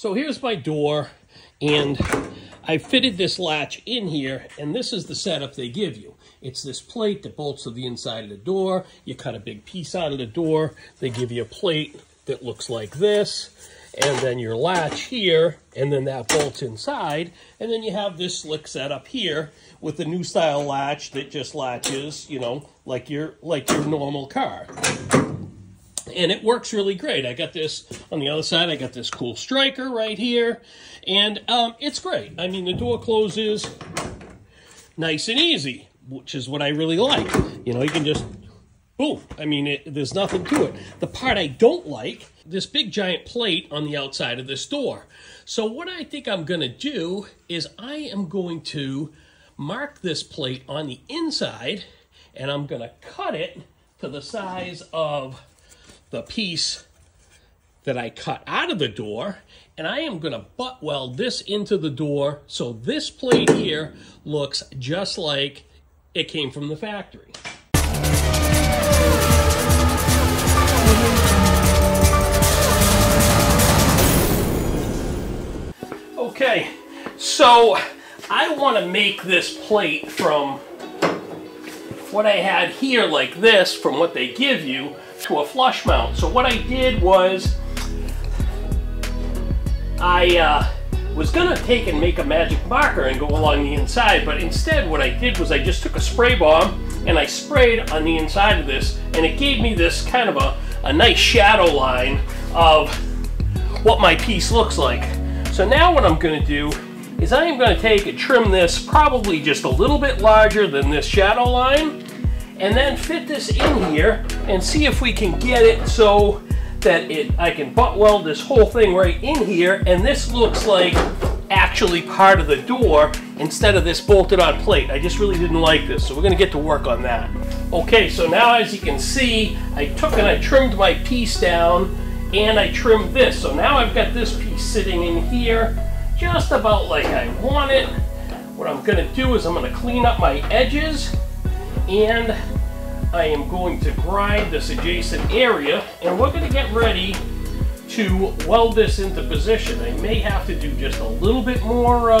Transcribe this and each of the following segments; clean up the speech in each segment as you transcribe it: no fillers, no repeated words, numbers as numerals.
So here's my door, and I fitted this latch in here, and this is the setup they give you. It's this plate that bolts to the inside of the door. You cut a big piece out of the door. They give you a plate that looks like this, and then your latch here, and then that bolts inside, and then you have this slick setup here with the new style latch that just latches, you know, like your normal car. And it works really great. I got this on the other side. I got this cool striker right here. And it's great. I mean, the door closes nice and easy, which is what I really like. You know, you can just, boom. I mean, there's nothing to it. The part I don't like, this big giant plate on the outside of this door. So what I think I'm going to do is I am going to mark this plate on the inside, and I'm going to cut it to the size of the piece that I cut out of the door, and I am going to butt weld this into the door so this plate here looks just like it came from the factory. Okay, so I want to make this plate from what I had here like this, from what they give you, to a flush mount. So what I did was I was gonna take and make a magic marker and go along the inside, but instead what I did was I just took a spray bomb and I sprayed on the inside of this, and it gave me this kind of a nice shadow line of what my piece looks like. So now what I'm gonna do is I am gonna take and trim this probably just a little bit larger than this shadow line, and then fit this in here and see if we can get it so that I can butt weld this whole thing right in here, and this looks like actually part of the door instead of this bolted on plate. I just really didn't like this, so we're gonna get to work on that. Okay, so now as you can see, I took and I trimmed my piece down, and I trimmed this. So now I've got this piece sitting in here just about like I want it. What I'm gonna do is I'm gonna clean up my edges, and I am going to grind this adjacent area, and we're going to get ready to weld this into position. I may have to do just a little bit more,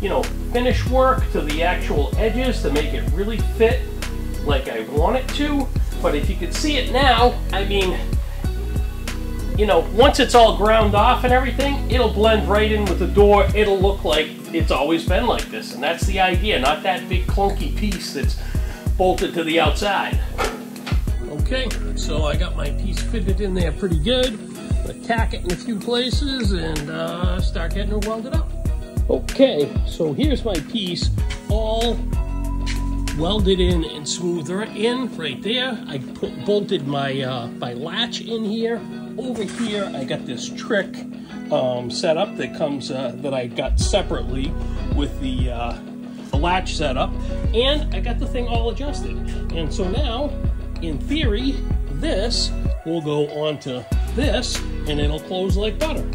you know, finish work to the actual edges to make it really fit like I want it to. But if you can see it now, I mean, you know, once it's all ground off and everything, it'll blend right in with the door. It'll look like it's always been like this, and that's the idea, not that big clunky piece that's bolted to the outside. Okay, so I got my piece fitted in there pretty good. I'm gonna tack it in a few places and start getting it welded up. Okay, so here's my piece all welded in and smoothed in right there. I bolted my my latch in here. Over here, I got this trick setup that comes that I got separately with the latch setup, and I got the thing all adjusted. And so now, in theory, this will go onto this, and it'll close like butter.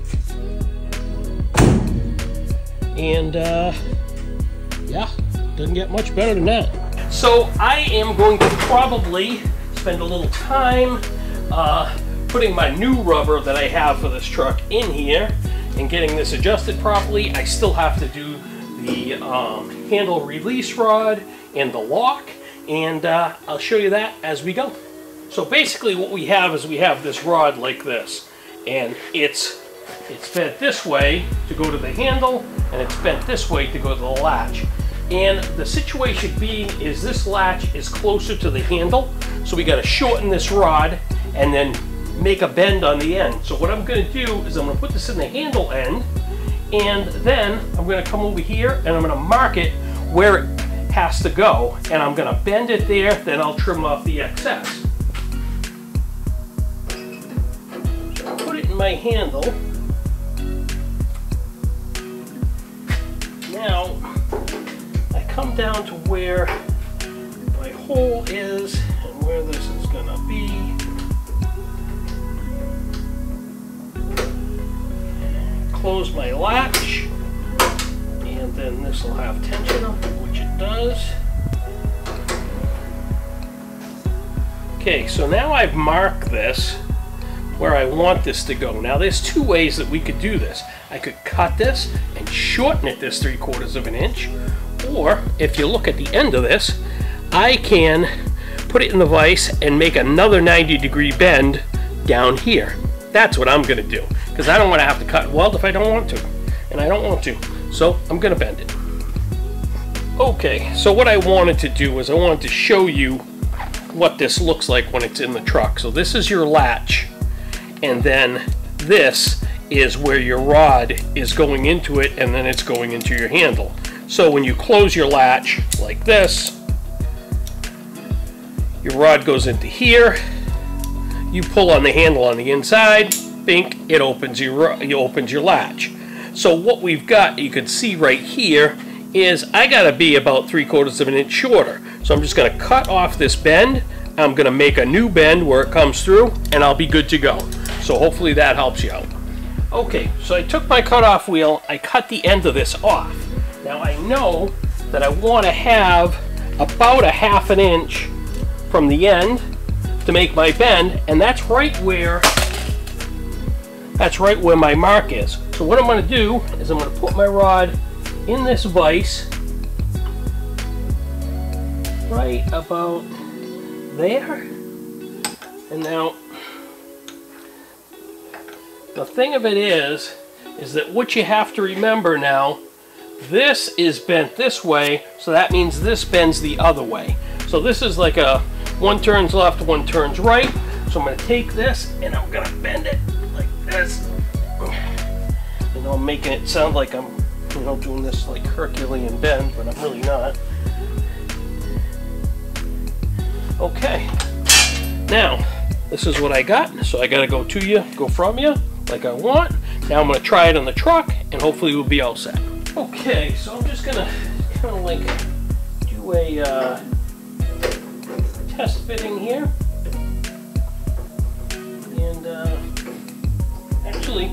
And yeah, doesn't get much better than that. So I am going to probably spend a little time putting my new rubber that I have for this truck in here and getting this adjusted properly. I still have to do the handle release rod and the lock, and I'll show you that as we go. So basically what we have is we have this rod like this, and it's bent this way to go to the handle, and it's bent this way to go to the latch. And the situation being is this latch is closer to the handle, so we got to shorten this rod and then make a bend on the end. So what I'm going to do is I'm going to put this in the handle end, and then I'm going to come over here and I'm going to mark it where it has to go, and I'm going to bend it there, then I'll trim off the excess. So I'll put it in my handle. Now I come down to where my hole is and where this is going to be. Close my latch, and then this will have tension on it, which it does. Okay, so now I've marked this where I want this to go. Now there's two ways that we could do this. I could cut this and shorten it this 3/4 of an inch, or if you look at the end of this, I can put it in the vise and make another 90-degree bend down here. That's what I'm going to do, because I don't want to have to cut and weld if I don't want to, and I don't want to, so I'm going to bend it. Okay, so what I wanted to do is I wanted to show you what this looks like when it's in the truck. So this is your latch, and then this is where your rod is going into it, and then it's going into your handle. So when you close your latch like this, your rod goes into here, you pull on the handle on the inside, bink, it opens your latch. So what we've got, you can see right here, is I gotta be about 3/4 of an inch shorter. So I'm just gonna cut off this bend, I'm gonna make a new bend where it comes through, and I'll be good to go. So hopefully that helps you out. Okay, so I took my cutoff wheel, I cut the end of this off. Now I know that I want to have about 1/2 inch from the end to make my bend, and that's right where my mark is. So what I'm going to do is I'm going to put my rod in this vise right about there. And now the thing of it is that what you have to remember now, this is bent this way, so that means this bends the other way. So this is like a one turns left, one turns right. So I'm going to take this and I'm going to bend it like this. You know, I'm making it sound like I'm, you know, doing this like Herculean bend, but I'm really not. Okay. Now, this is what I got. So I got to go to you, go from you, like I want. Now I'm going to try it on the truck, and hopefully we'll be all set. Okay, so I'm just going to kind of like do a test fitting here, and actually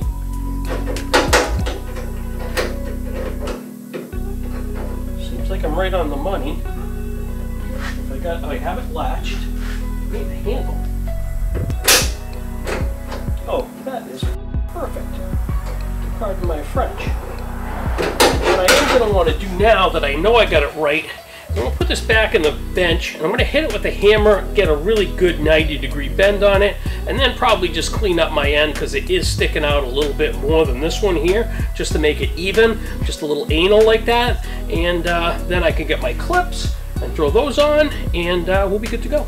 seems like I'm right on the money. If I have it latched, I need the handle. Oh, that is perfect. Pardon my French. What I am going to want to do now that I know I got it right, I'm going to put this back in the bench, and I'm going to hit it with a hammer, get a really good 90-degree bend on it, and then probably just clean up my end because it is sticking out a little bit more than this one here, just to make it even, just a little anal like that, and then I can get my clips and throw those on, and we'll be good to go.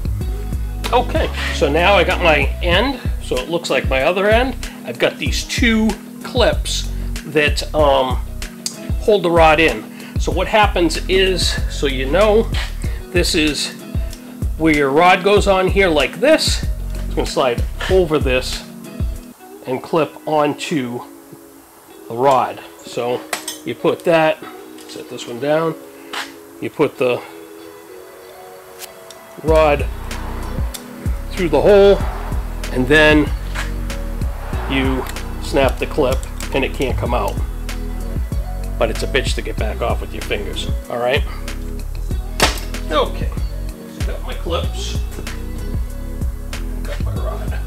Okay, so now I got my end, so it looks like my other end. I've got these two clips that hold the rod in. So what happens is, so you know, this is where your rod goes on here like this. It's going to slide over this and clip onto the rod. So you put that, set this one down, you put the rod through the hole, and then you snap the clip and it can't come out. But it's a bitch to get back off with your fingers. All right. Okay. So got my clips. Got my rod.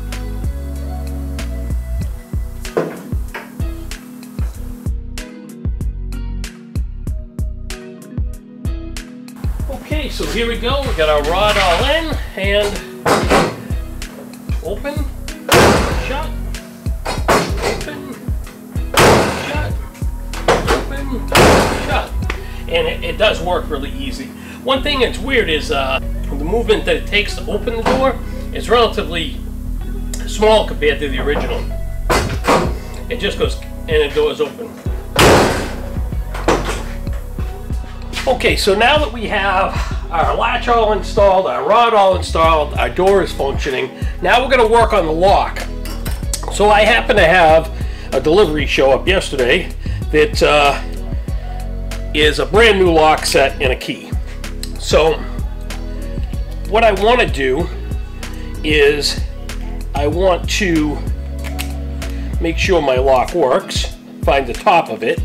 Okay, so here we go. We got our rod all in, and open, shut, open, shut. Shut. And it does work really easy. One thing that's weird is the movement that it takes to open the door is relatively small compared to the original. It just goes and the door is open. Okay, so now that we have our latch all installed, our rod all installed, our door is functioning, now we're going to work on the lock. So I happen to have a delivery show up yesterday that is a brand new lock set and a key. So what I want to do is I want to make sure my lock works, find the top of it,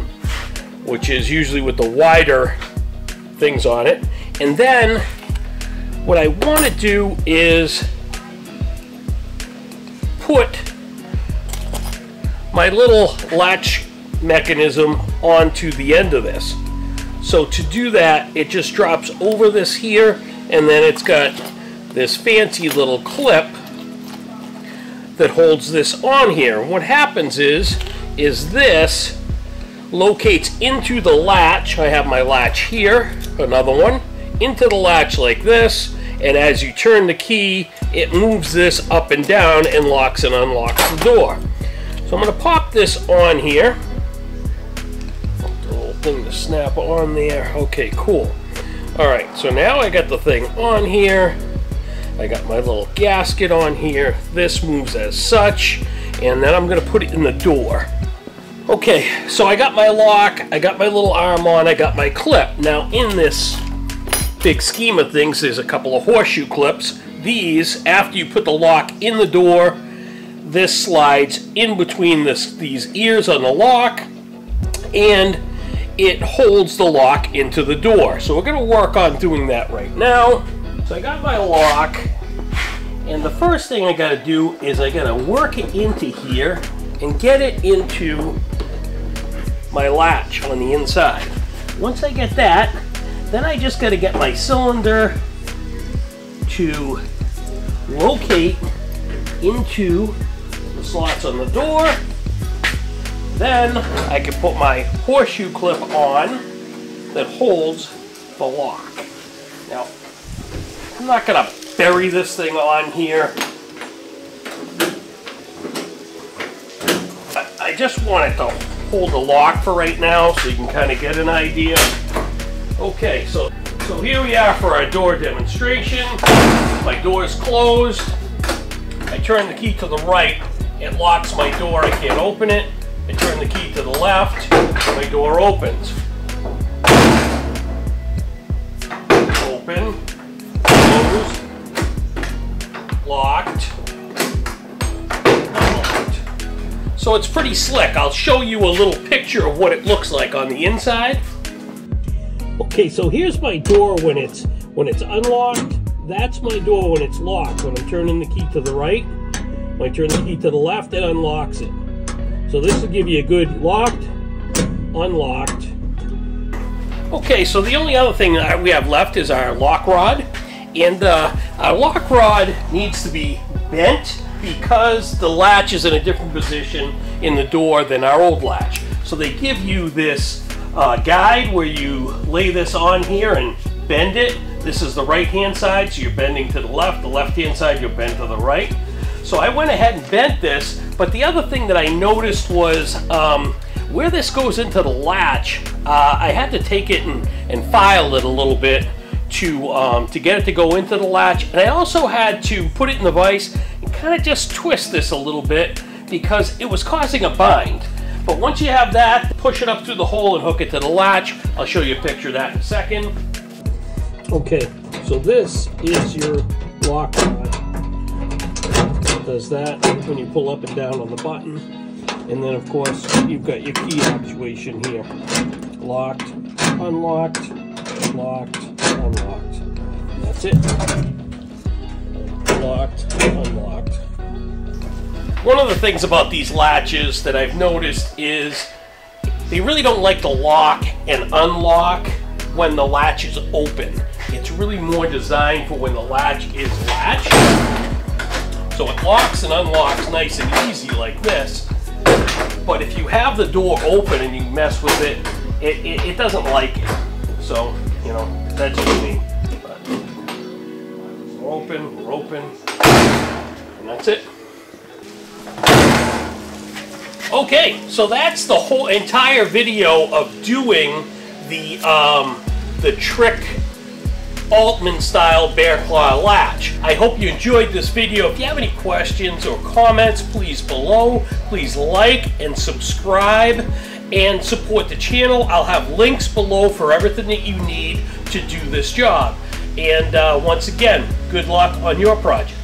which is usually with the wider things on it, and then what I want to do is put my little latch mechanism onto the end of this. So to do that, it just drops over this here, and then it's got this fancy little clip that holds this on here. What happens is this locates into the latch. I have my latch here, another one, into the latch like this, and as you turn the key, it moves this up and down and locks and unlocks the door. So I'm going to pop this on here. The little thing to snap on there. Okay, cool. Alright, so now I got the thing on here. I got my little gasket on here. This moves as such, and then I'm going to put it in the door. Okay, so I got my lock, I got my little arm on, I got my clip. Now in this big scheme of things, there's a couple of horseshoe clips. These, after you put the lock in the door, this slides in between these ears on the lock, and it holds the lock into the door. So we're going to work on doing that right now. So I got my lock, and the first thing I got to do is I got to work it into here and get it into my latch on the inside. Once I get that, then I just got to get my cylinder to locate into the slots on the door. Then I can put my horseshoe clip on that holds the lock. Now, I'm not going to bury this thing on here. I just want it to hold the lock for right now so you can kind of get an idea. Okay, so here we are for our door demonstration. My door is closed. I turn the key to the right, it locks my door, I can't open it. I turn the key to the left, my door opens. Open, closed, locked, unlocked. So it's pretty slick. I'll show you a little picture of what it looks like on the inside. Okay, so here's my door when it's unlocked. That's my door when it's locked. When I'm turning the key to the right, when I turn the key to the left, it unlocks it. So this will give you a good locked, unlocked. Okay, so the only other thing that we have left is our lock rod. And our lock rod needs to be bent because the latch is in a different position in the door than our old latch. So they give you this guide where you lay this on here and bend it. This is the right hand side, so you're bending to the left hand side you'll bend to the right. So I went ahead and bent this, but the other thing that I noticed was where this goes into the latch, I had to take it and file it a little bit to get it to go into the latch, and I also had to put it in the vise and kind of just twist this a little bit because it was causing a bind. But once you have that, push it up through the hole and hook it to the latch. I'll show you a picture of that in a second. Okay, so this is your lock rod. It does that when you pull up and down on the button. And then of course, you've got your key actuation here. Locked, unlocked, locked, unlocked. That's it. Locked, unlocked. One of the things about these latches that I've noticed is they really don't like to lock and unlock when the latch is open. It's really more designed for when the latch is latched. So it locks and unlocks nice and easy like this. But if you have the door open and you mess with it, it doesn't like it. So, you know, that's just me. But we're open, and that's it. Okay, so that's the whole entire video of doing the Trique Altman style Bearclaw latch. I hope you enjoyed this video. If you have any questions or comments, please below. Please like and subscribe and support the channel. I'll have links below for everything that you need to do this job. And once again, good luck on your project.